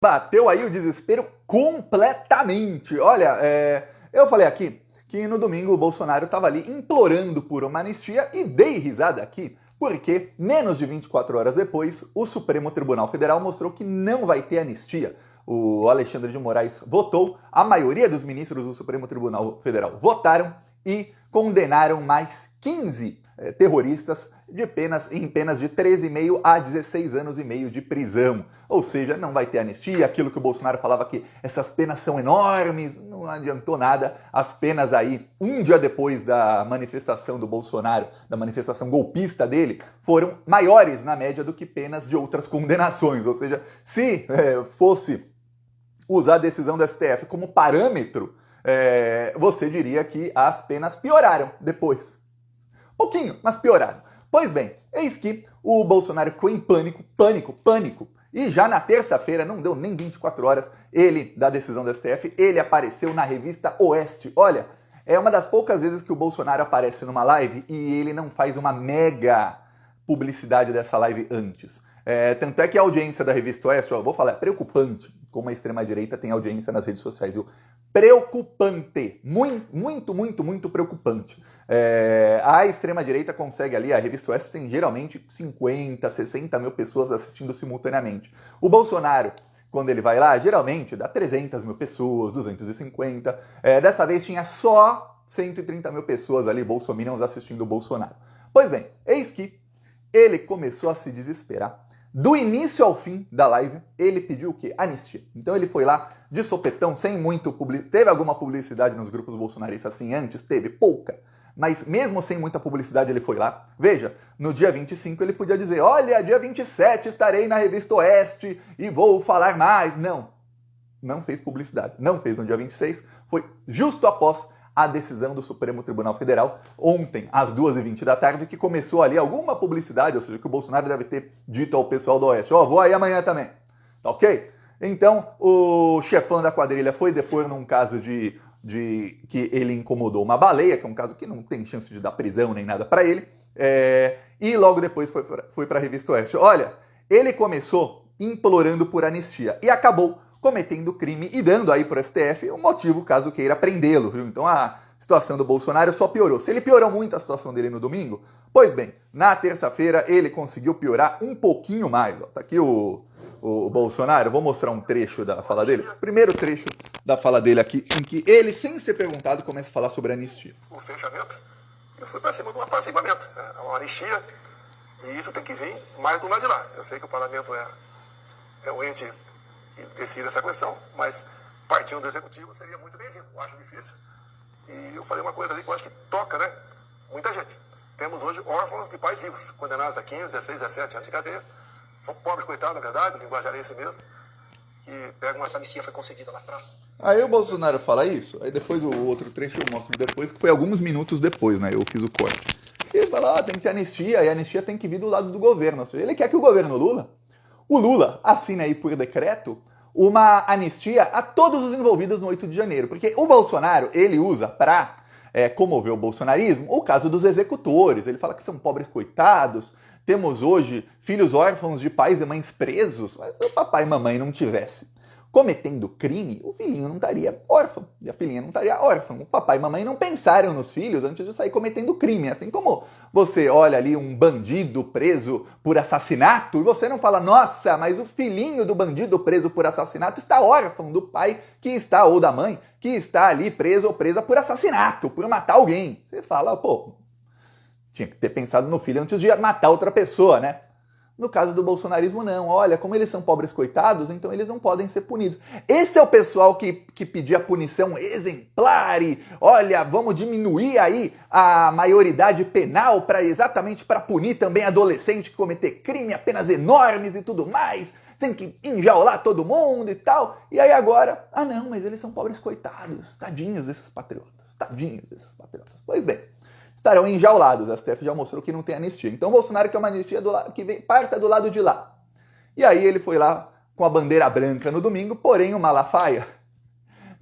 Bateu aí o desespero completamente. Olha, eu falei aqui que no domingo o Bolsonaro estava ali implorando por uma anistia e dei risada aqui, porque menos de 24 horas depois, o Supremo Tribunal Federal mostrou que não vai ter anistia. O Alexandre de Moraes votou, a maioria dos ministros do Supremo Tribunal Federal votaram e condenaram mais 15 terroristas em penas de 13,5 a 16 anos e meio de prisão. Ou seja, não vai ter anistia, aquilo que o Bolsonaro falava que essas penas são enormes, não adiantou nada. As penas aí, um dia depois da manifestação do Bolsonaro, da manifestação golpista dele, foram maiores na média do que penas de outras condenações. Ou seja, se fosse usar a decisão do STF como parâmetro, você diria que as penas pioraram depois. Pouquinho, mas pioraram. Pois bem, eis que o Bolsonaro ficou em pânico. E já na terça-feira, não deu nem 24 horas, da decisão do STF, ele apareceu na revista Oeste. Olha, é uma das poucas vezes que o Bolsonaro aparece numa live e ele não faz uma mega publicidade dessa live antes. Tanto é que a audiência da revista Oeste, vou falar, é preocupante como a extrema-direita tem audiência nas redes sociais, viu? Preocupante. Muito preocupante. A extrema-direita consegue ali, a revista Oeste tem geralmente 50, 60 mil pessoas assistindo simultaneamente. O Bolsonaro, quando ele vai lá, geralmente dá 300 mil pessoas, 250. Dessa vez tinha só 130 mil pessoas ali, bolsominions, assistindo o Bolsonaro. Pois bem, eis que ele começou a se desesperar. Do início ao fim da live, ele pediu o quê? Anistia. Então ele foi lá de sopetão, sem muito publicidade. Teve alguma publicidade nos grupos bolsonaristas assim antes? Teve, pouca. Mas mesmo sem muita publicidade ele foi lá. Veja, no dia 25 ele podia dizer, olha, dia 27 estarei na revista Oeste e vou falar mais. Não fez publicidade. Não fez no dia 26. Foi justo após a decisão do Supremo Tribunal Federal, ontem, às 2h20 da tarde, que começou ali alguma publicidade, ou seja, que o Bolsonaro deve ter dito ao pessoal do Oeste, vou aí amanhã também, tá ok? Então, o chefão da quadrilha foi depor num caso de que ele incomodou uma baleia, que é um caso que não tem chance de dar prisão nem nada para ele, e logo depois foi para a revista Oeste. Olha, ele começou implorando por anistia e acabou cometendo crime e dando aí para o STF um motivo caso queira prendê-lo, viu? Então a situação do Bolsonaro só piorou. Se ele piorou muito a situação dele no domingo, pois bem, na terça-feira ele conseguiu piorar um pouquinho mais. Tá aqui o Bolsonaro, vou mostrar um trecho da fala dele. Primeiro trecho da fala dele aqui, em que ele, sem ser perguntado, começa a falar sobre anistia. O fechamento, eu fui para cima de um apaziguamento, uma anistia, e isso tem que vir mais do lado de lá. Eu sei que o parlamento é o ente que decide essa questão, mas partindo do executivo seria muito bem-vindo. Eu acho difícil. E eu falei uma coisa ali que eu acho que toca, né? Muita gente. Temos hoje órfãos de pais vivos, condenados a 15, 16, 17 anos de cadeia. São pobres coitados, na verdade, o linguajar é esse mesmo, que pegam essa anistia foi concedida na praça. Aí o Bolsonaro fala isso, aí depois o outro trecho eu mostro depois, que foi alguns minutos depois, né? Eu fiz o corte. Ele fala, tem que ter anistia, e a anistia tem que vir do lado do governo. Ele quer que o governo o Lula assina aí por decreto uma anistia a todos os envolvidos no 8 de janeiro. Porque o Bolsonaro, ele usa para comover o bolsonarismo o caso dos executores. Ele fala que são pobres coitados. Temos hoje filhos órfãos de pais e mães presos. Mas se o papai e mamãe não tivesse cometendo crime, o filhinho não estaria órfão. E a filhinha não estaria órfã. O papai e mamãe não pensaram nos filhos antes de sair cometendo crime. Assim como você olha ali um bandido preso por assassinato e você não fala, nossa, mas o filhinho do bandido preso por assassinato está órfão do pai que está, ou da mãe, que está ali preso ou presa por assassinato, por matar alguém. Você fala, pô, tinha que ter pensado no filho antes de matar outra pessoa, né? No caso do bolsonarismo, não. Olha, como eles são pobres coitados, então eles não podem ser punidos. Esse é o pessoal que pedia punição exemplar e, olha, vamos diminuir aí a maioridade penal exatamente para punir também adolescente que cometer crime, apenas enormes e tudo mais. Tem que enjaular todo mundo e tal. E aí agora, não, mas eles são pobres coitados. Tadinhos desses patriotas. Tadinhos desses patriotas. Pois bem, estarão enjaulados. A STF já mostrou que não tem anistia. Então o Bolsonaro quer uma anistia parta do lado de lá. E aí ele foi lá com a bandeira branca no domingo, porém o Malafaia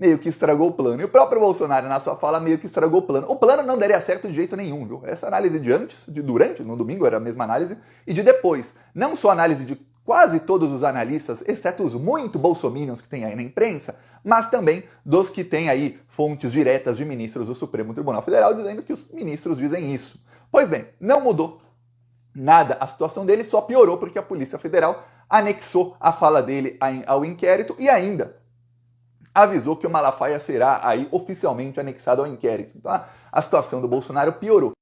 meio que estragou o plano. E o próprio Bolsonaro, na sua fala, meio que estragou o plano. O plano não daria certo de jeito nenhum, viu? Essa análise de antes, de durante, no domingo era a mesma análise, e de depois. Não só análise de quase todos os analistas, exceto os muito bolsominions que tem aí na imprensa, mas também dos que têm aí fontes diretas de ministros do Supremo Tribunal Federal dizendo que os ministros dizem isso. Pois bem, não mudou nada a situação dele, só piorou porque a Polícia Federal anexou a fala dele ao inquérito e ainda avisou que o Malafaia será aí oficialmente anexado ao inquérito. Então a situação do Bolsonaro piorou.